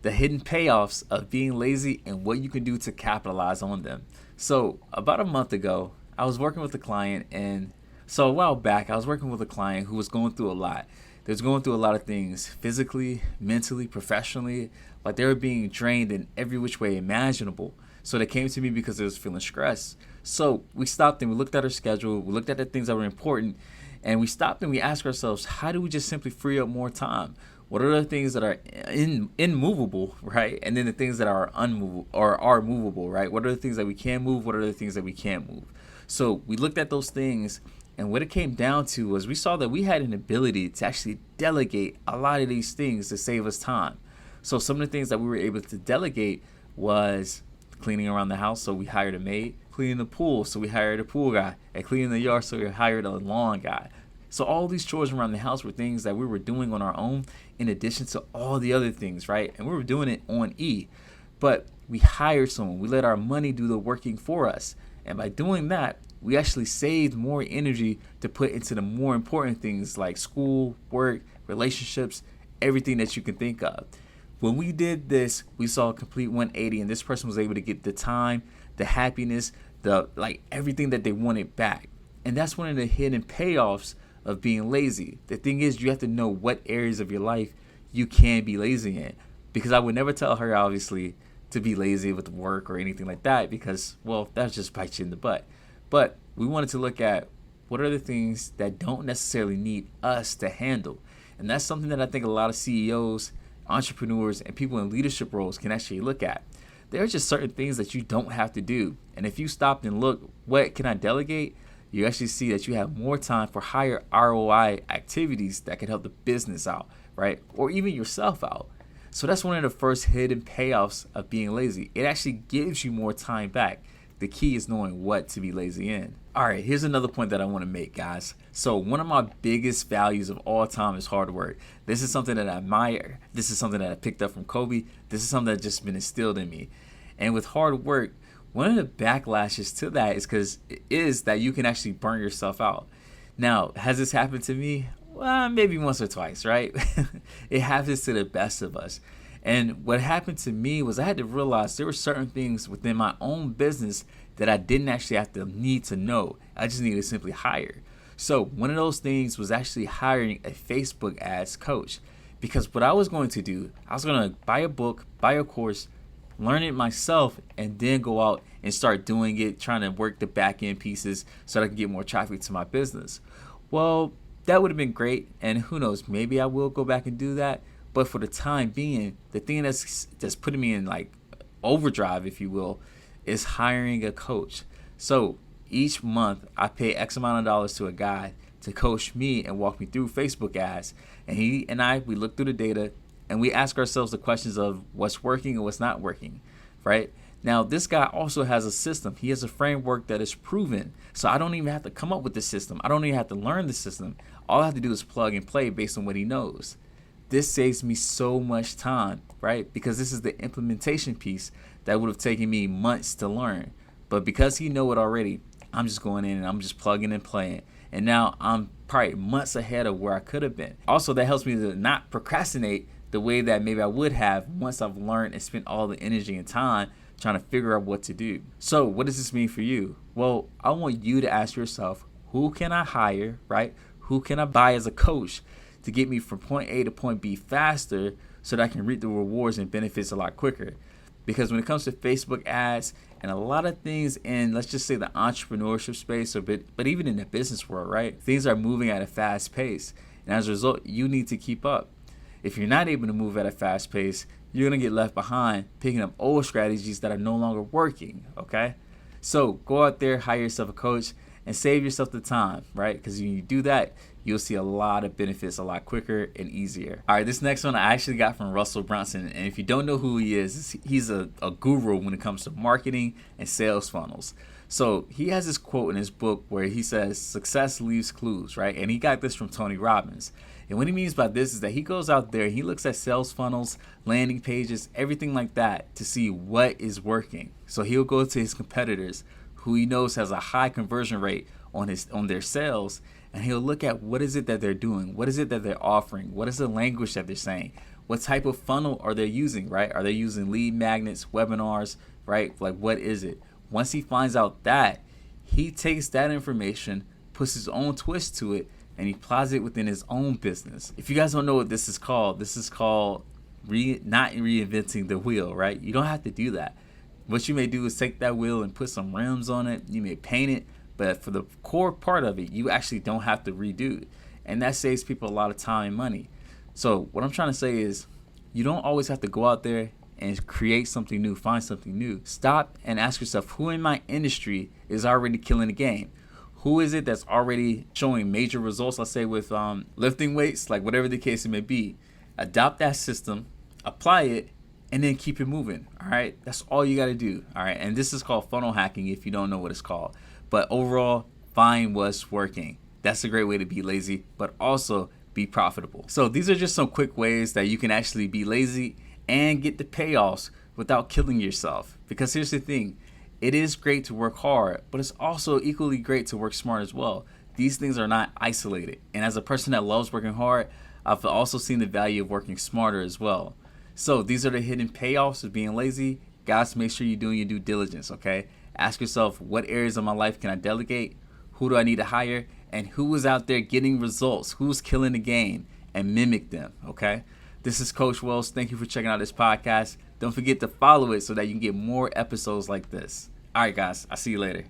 the hidden payoffs of being lazy and what you can do to capitalize on them. So, about a month ago, I was working with a client, and so a while back, I was working with a client who was going through a lot. They was going through a lot of things physically, mentally, professionally. Like they were being drained in every which way imaginable. So they came to me because they was feeling stressed. So we stopped and we looked at our schedule. We looked at the things that were important, and we stopped and we asked ourselves, how do we just simply free up more time? What are the things that are immovable, right? And then the things that are unmovable or are movable, right? What are the things that we can move? What are the things that we can't move? So we looked at those things, and what it came down to was we saw that we had an ability to actually delegate a lot of these things to save us time. So some of the things that we were able to delegate was cleaning around the house, so we hired a maid, cleaning the pool, so we hired a pool guy, and cleaning the yard, so we hired a lawn guy. So all these chores around the house were things that we were doing on our own in addition to all the other things, right? And we were doing it on E. But we hired someone. We let our money do the working for us. And by doing that, we actually saved more energy to put into the more important things like school, work, relationships, everything that you can think of. When we did this, we saw a complete 180, and this person was able to get the time, the happiness, the everything that they wanted back. And that's one of the hidden payoffs of being lazy. The thing is, you have to know what areas of your life you can be lazy in. Because I would never tell her, obviously, to be lazy with work or anything like that, because, well, that just bites you in the butt. But we wanted to look at what are the things that don't necessarily need us to handle. And that's something that I think a lot of CEOs, entrepreneurs, and people in leadership roles can actually look at. There are just certain things that you don't have to do. And if you stopped and look, what can I delegate? You actually see that you have more time for higher ROI activities that can help the business out, right? Or even yourself out. So that's one of the first hidden payoffs of being lazy. It actually gives you more time back. The key is knowing what to be lazy in. All right, here's another point that I want to make, guys. So one of my biggest values of all time is hard work. This is something that I admire. This is something that I picked up from Kobe. This is something that's just been instilled in me. And with hard work, one of the backlashes to that is that you can actually burn yourself out. Now, has this happened to me? Well, maybe once or twice, right? It happens to the best of us. And what happened to me was I had to realize there were certain things within my own business that I didn't actually have to need to know. I just needed to simply hire. So one of those things was actually hiring a Facebook ads coach. Because what I was going to do, I was going to buy a book, buy a course, learn it myself, and then go out and start doing it, trying to work the back end pieces so that I can get more traffic to my business. Well, that would have been great, and who knows, maybe I will go back and do that. But for the time being, the thing that's putting me in like overdrive, if you will, is hiring a coach. So each month I pay X amount of dollars to a guy to coach me and walk me through Facebook ads. And he and I, we look through the data and we ask ourselves the questions of what's working and what's not working, right? Now, this guy also has a system. He has a framework that is proven. So I don't even have to come up with the system. I don't even have to learn the system. All I have to do is plug and play based on what he knows. This saves me so much time, right? Because this is the implementation piece that would have taken me months to learn. But because he know it already, I'm just going in and I'm just plugging and playing. And now I'm probably months ahead of where I could have been. Also, that helps me to not procrastinate the way that maybe I would have once I've learned and spent all the energy and time trying to figure out what to do. So what does this mean for you? Well, I want you to ask yourself, who can I hire, right? Who can I buy as a coach to get me from point A to point B faster so that I can reap the rewards and benefits a lot quicker? Because when it comes to Facebook ads and a lot of things in, let's just say, the entrepreneurship space, but even in the business world, right? Things are moving at a fast pace. And as a result, you need to keep up. If you're not able to move at a fast pace, you're going to get left behind picking up old strategies that are no longer working, okay? So go out there, hire yourself a coach, and save yourself the time, right? Because when you do that, you'll see a lot of benefits a lot quicker and easier. All right, this next one I actually got from Russell Brunson. And if you don't know who he is, he's a guru when it comes to marketing and sales funnels. So he has this quote in his book where he says, success leaves clues, right? And he got this from Tony Robbins. And what he means by this is that he goes out there, he looks at sales funnels, landing pages, everything like that to see what is working. So he'll go to his competitors who he knows has a high conversion rate on their sales, and he'll look at what is it that they're doing, what is it that they're offering, what is the language that they're saying, What type of funnel are they using, right? Are they using lead magnets, webinars, right? Like, what is it? Once he finds out that, he takes that information, puts his own twist to it, and he applies it within his own business. If you guys don't know what this is called not reinventing the wheel, right? You don't have to do that. What you may do is take that wheel and put some rims on it. You may paint it, but for the core part of it, you actually don't have to redo it. And that saves people a lot of time and money. So what I'm trying to say is, you don't always have to go out there and create something new, find something new. Stop and ask yourself, who in my industry is already killing the game? Who is it that's already showing major results, let's say with lifting weights, like whatever the case it may be. Adopt that system, apply it, and then keep it moving, all right? That's all you got to do, all right? And this is called funnel hacking if you don't know what it's called. But overall, find what's working. That's a great way to be lazy, but also be profitable. So these are just some quick ways that you can actually be lazy and get the payoffs without killing yourself. Because here's the thing, it is great to work hard, but it's also equally great to work smart as well. These things are not isolated. And as a person that loves working hard, I've also seen the value of working smarter as well. So these are the hidden payoffs of being lazy. Guys, make sure you're doing your due diligence, okay? Ask yourself, what areas of my life can I delegate? Who do I need to hire? And who is out there getting results? Who's killing the game? And mimic them, okay? This is Coach Wells. Thank you for checking out this podcast. Don't forget to follow it so that you can get more episodes like this. All right, guys. I'll see you later.